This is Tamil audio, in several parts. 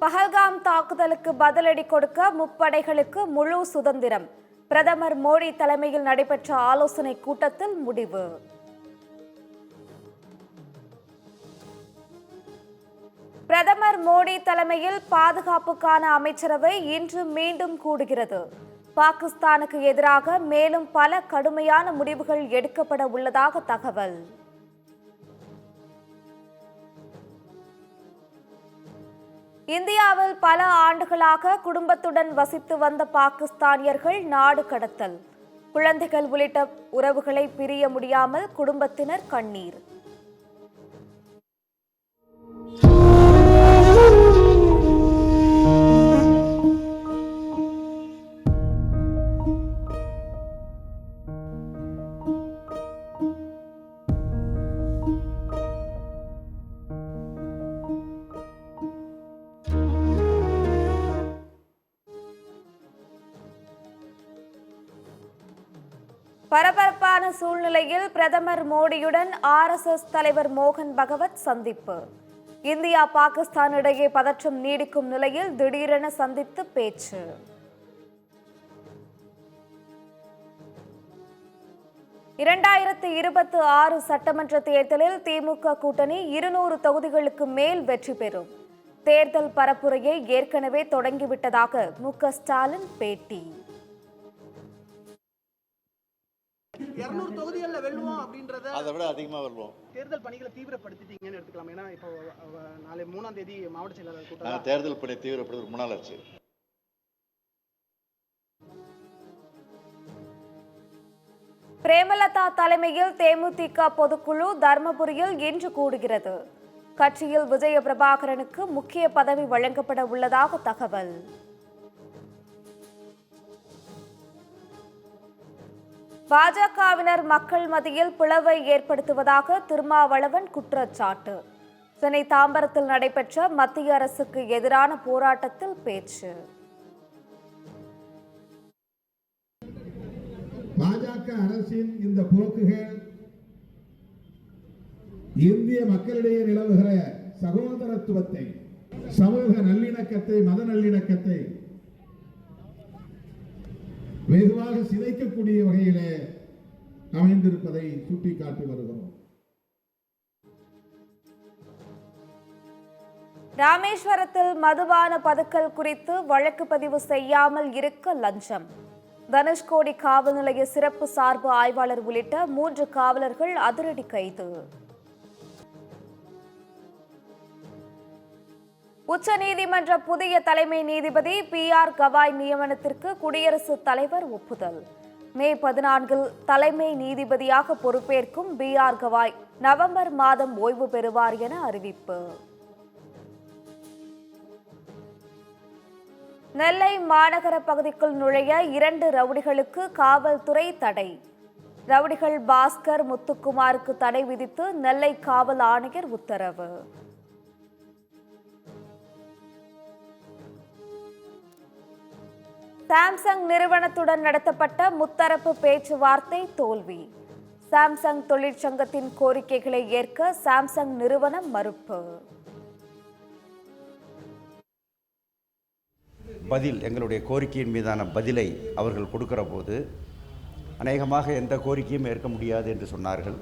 பஹல்காம் தாக்குதலுக்கு பதிலடி கொடுக்க முப்படைகளுக்கு முழு சுதந்திரம். பிரதமர் மோடி தலைமையில் நடைபெற்ற ஆலோசனை கூட்டத்தில் முடிவு. பிரதமர் மோடி தலைமையில் பாதுகாப்புக்கான அமைச்சரவை இன்று மீண்டும் கூடுகிறது. பாகிஸ்தானுக்கு எதிராக மேலும் பல கடுமையான முடிவுகள் எடுக்கப்பட உள்ளதாக தகவல். இந்தியாவில் பல ஆண்டுகளாக குடும்பத்துடன் வசித்து வந்த பாகிஸ்தானியர்கள் நாடு கடத்தல். குழந்தைகள் உள்ளிட்ட உறவுகளை பிரிய முடியாமல் குடும்பத்தினர் கண்ணீர். பரபரப்பான சூழ்நிலையில் பிரதமர் மோடியுடன் RSS தலைவர் மோகன் பகவத் சந்திப்பு. இந்தியா பாகிஸ்தான் இடையே பதற்றம் நீடிக்கும் நிலையில் திடீரென சந்தித்து பேச்சு. இரண்டாயிரத்து 26 சட்டமன்ற தேர்தலில் திமுக கூட்டணி 200 தொகுதிகளுக்கு மேல் வெற்றி பெறும். தேர்தல் பரப்புரையை ஏற்கனவே தொடங்கிவிட்டதாக MK ஸ்டாலின் பேட்டி. 200 தொகுதிகள்ல வெல்லுவோம் அப்படின்றத அதை விட அதிகமா வெல்லுவோம். தேர்தல் பணிகளை தீவிரப்படுத்திட்டீங்கன்னு எடுத்துக்கலாம். ஏன்னா இப்போ நாளை 3ஆம் தேதி மாவட்ட செயலாளர் கூட்டம். தேர்தல் பணி தீவிரப்படுத்த 3 நாள் ஆச்சு. பிரேமலதா தலைமையில் தேமுதிக பொதுக்குழு தர்மபுரியில் இன்று கூடுகிறது. கட்சியில் விஜய பிரபாகரனுக்கு முக்கிய பதவி வழங்கப்பட உள்ளதாக தகவல். பாஜகவினர் மக்கள் மத்தியில் பிளவை ஏற்படுத்துவதாக திருமாவளவன் குற்றச்சாட்டு. சென்னை தாம்பரத்தில் நடைபெற்ற மத்திய அரசுக்கு எதிரான போராட்டத்தில் பேச்சு. பாஜக அரசின் இந்த போக்குகள் இந்திய மக்களிடையே நிலவுகிற சகோதரத்துவத்தை, சமூக நல்லிணக்கத்தை, மத நல்லிணக்கத்தை வெகுவாக சிதைக்கக்கூடிய வகையிலே அமைந்திருப்பதை சுட்டிக்காட்டி வருகிறோம். ராமேஸ்வரத்தில் மதுபான பதுக்கல் குறித்து வழக்கு பதிவு செய்யாமல் இருக்க லஞ்சம். தனுஷ்கோடி காவல் நிலைய சிறப்பு சார்பு ஆய்வாளர் உள்ளிட்ட 3 காவலர்கள் அதிரடி கைது. உச்சநீதிமன்ற புதிய தலைமை நீதிபதி PR கவாய் நியமனத்திற்கு குடியரசுத் தலைவர் ஒப்புதல். மே 14 தலைமை நீதிபதியாக பொறுப்பேற்கும் BR கவாய் நவம்பர் மாதம் ஓய்வு பெறுவார் என அறிவிப்பு. நெல்லை மாநகர பகுதிக்குள் நுழைய 2 ரவுடிகளுக்கு காவல்துறை தடை. ரவுடிகள் பாஸ்கர், முத்துக்குமாருக்கு தடை விதித்து நெல்லை காவல் ஆணையர் உத்தரவு. சாம்சங் நிறுவனத்துடன் நடத்தப்பட்ட முத்தரப்பு பேச்சுவார்த்தை தோல்வி. சாம்சங் தொழிற்சங்கத்தின் கோரிக்கைகளை ஏற்க சாம்சங் நிறுவனம் மறுப்பு. எங்களுடைய கோரிக்கையின் மீதான பதிலை அவர்கள் கொடுக்கிற போது அநேகமாக எந்த கோரிக்கையும் ஏற்க முடியாது என்று சொன்னார்கள்.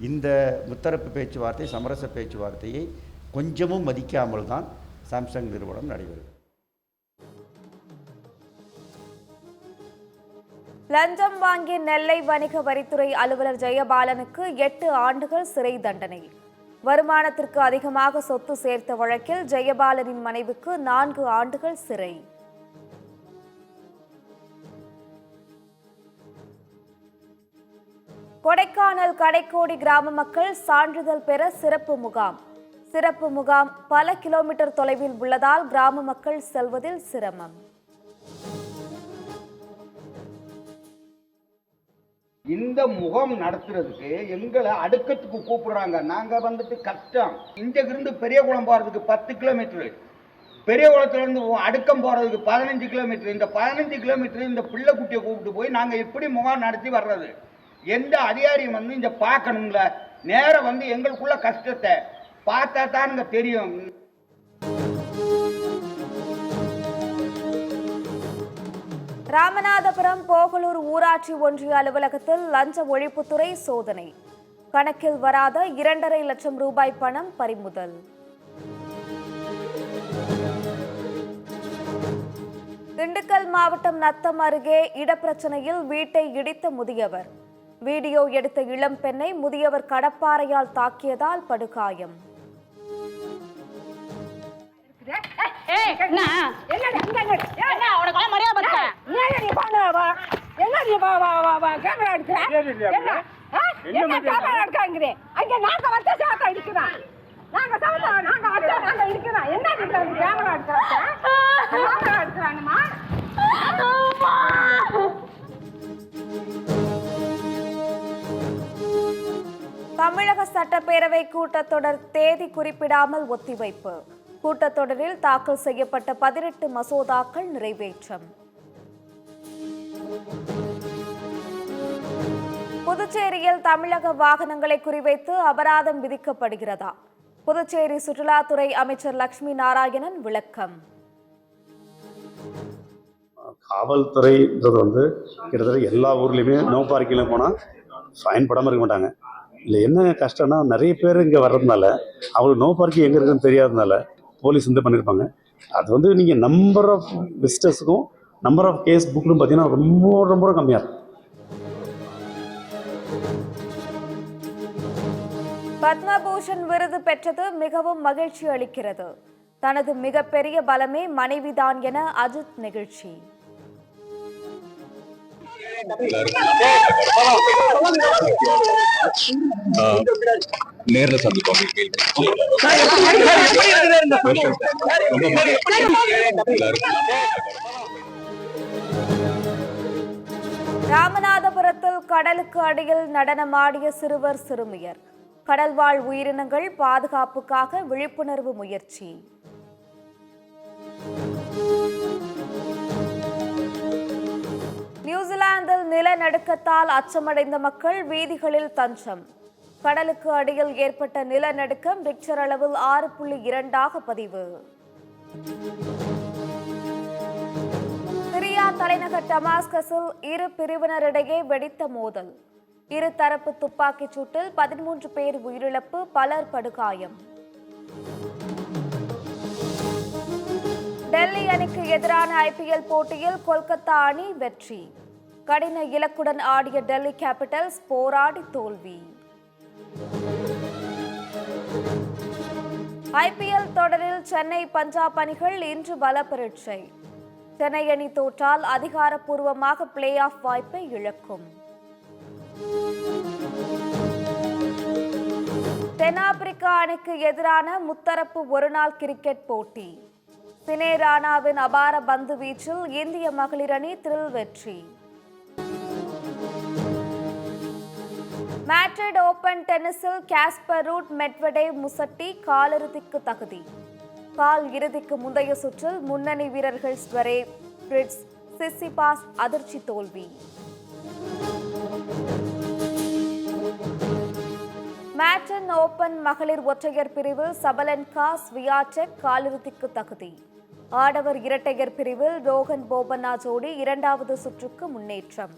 இந்த முத்தரப்பு பேச்சுவார்த்தை, சமரச பேச்சுவார்த்தையை கொஞ்சமும் மதிக்காமல் தான் சாம்சங் நிறுவனம் நடைபெறும். லஞ்சம் வாங்கிய நெல்லை வணிக வரித்துறை அலுவலர் ஜெயபாலனுக்கு 8 ஆண்டுகள் சிறை தண்டனை. வருமானத்திற்கு அதிகமாக சொத்து சேர்த்த வழக்கில் ஜெயபாலனின் மனைவிக்கு 4 ஆண்டுகள் சிறை. கொடைக்கானல் கடைக்கோடி கிராம மக்கள் சான்றிதழ் பெற சிறப்பு முகாம். சிறப்பு முகாம் பல கிலோமீட்டர் தொலைவில் உள்ளதால் கிராம மக்கள் செல்வதில் சிரமம். இந்த முகாம் நடத்துறதுக்கு எங்களை அடுக்கத்துக்கு கூப்பிடுறாங்க. நாங்க வந்துட்டு கஷ்டம். இங்கிருந்து பெரியகுளம் போறதுக்கு 10 கிலோமீட்டர், பெரியகுளத்துல இருந்து அடுக்கம் போறதுக்கு 15 கிலோமீட்டர். இந்த 15 கிலோமீட்டர் இந்த பிள்ளை குட்டியை கூப்பிட்டு போய் நாங்க எப்படி முகாம் நடத்தி வர்றது? எந்த அதிகாரியும் வந்து இங்க பார்க்கணுங்கள, நேரம் வந்து எங்களுக்குள்ள கஷ்டத்தை பார்த்தா தான் தெரியும். ராமநாதபுரம் போகலூர் ஊராட்சி ஒன்றிய அலுவலகத்தில் லஞ்ச ஒழிப்புத்துறை சோதனை. கணக்கில் வராத 2.5 லட்சம் ரூபாய் பணம் பறிமுதல். திண்டுக்கல் மாவட்டம் நத்தம் அருகே இடப்பிரச்சனையில் வீட்டை இடித்த முதியவர். வீடியோ எடுத்த இளம் பெண்ணை முதியவர் கடப்பாறையால் தாக்கியதால் படுகாயம். தமிழக சட்டப்பேரவை கூட்டத்தொடர் தேதி குறிப்பிடாமல் ஒத்திவைப்பு. கூட்டத்தொடரில் தாக்கல் செய்யப்பட்ட 18 மசோதாக்கள் நிறைவேற்றம். புதுச்சேரியில் தமிழக வாகனங்களை குறிவைத்து அபராதம் விதிக்கப்படுகிறதா? புதுச்சேரி சுற்றுலாத்துறை அமைச்சர் லட்சுமி நாராயணன் விளக்கம். காவல்துறைன்றது கிட்டத்தட்ட எல்லா ஊர்லேயுமே நோ பார்க்கிங்கில் போனால் ஃபைன் போடாமல் இருக்க மாட்டாங்க. இல்லை என்ன கஷ்டம்னா நிறைய பேர் இங்கே வர்றதுனால அவங்களுக்கு நோ பார்க்கிங் எங்கே இருக்குன்னு தெரியாததுனால போலீஸ் பண்ணியிருப்பாங்க. அது நீங்கள் நம்பர் ஆஃப் விசிட்டர்ஸுக்கும் நம்பர் ஆஃப் கேஸ் புக்லும் பார்த்தீங்கன்னா ரொம்ப ரொம்ப கம்மியாக இருக்கும். பத்மபூஷன் விருது பெற்றது மிகவும் மகிழ்ச்சி அளிக்கிறது. தனது மிகப்பெரிய பலமே மனைவிதான் என அஜித் நெகிழ்ச்சி. நேர்ல சந்திப்போம். ராமநாதபுரத்தில் கடலுக்கு அடியில் நடனமாடிய சிறுவர் சிறுமியர். கடல்வாழ் உயிரினங்கள் பாதுகாப்புக்காக விழிப்புணர்வு முயற்சி. நியூசிலாந்தில் நிலநடுக்கத்தால் அச்சமடைந்த மக்கள் வீதிகளில் தஞ்சம். கடலுக்கு அடியில் ஏற்பட்ட நிலநடுக்கம் ரிக்டர் அளவில் 6.2 பதிவு. சிரியா தலைநகர் டமாஸ்கஸில் இரு பிரிவினரிடையே வெடித்த மோதல். இருதரப்பு துப்பாக்கிச் சூட்டில் 13 பேர் உயிரிழப்பு, பலர் படுகாயம். டெல்லி அணிக்கு எதிரான IPL போட்டியில் கொல்கத்தா அணி வெற்றி. கடின இலக்குடன் ஆடிய டெல்லி கேபிட்டல்ஸ் போராடி தோல்வி. IPL தொடரில் சென்னை பஞ்சாப் அணிகள் இன்று பல பரீட்சை. சென்னை அணி தோற்றால் அதிகாரப்பூர்வமாக பிளே ஆஃப் வாய்ப்பை இழக்கும். தென்னாப்பிரிக்கா அணிக்கு எதிரான முத்தரப்பு ஒருநாள் கிரிக்கெட் போட்டி. சினே ராணாவின் அபார பந்து வீச்சில் இந்திய மகளிர் அணி த்ரில் வெற்றி. மேட்ரிட் ஓபன் டென்னிஸில் காஸ்பர் ரூட் மெட்வெடேவ் முசட்டி காலிறுதிக்கு தகுதி. கால் இறுதிக்கு முந்தைய சுற்றில் முன்னணி வீரர்கள் ஸ்வரேவ், பிரிட்ஸ், சிசிபாஸ் அதிர்ச்சி தோல்வி. மேட்டன் ஓபன் மகளிர் ஒற்றையர் பிரிவில் சபலென்கா ஸ்வியாடெக் காலிறுதிக்கு தகுதி. ஆடவர் இரட்டையர் பிரிவில் ரோகன் போபண்ணா ஜோடி 2வது சுற்றுக்கு முன்னேற்றம்.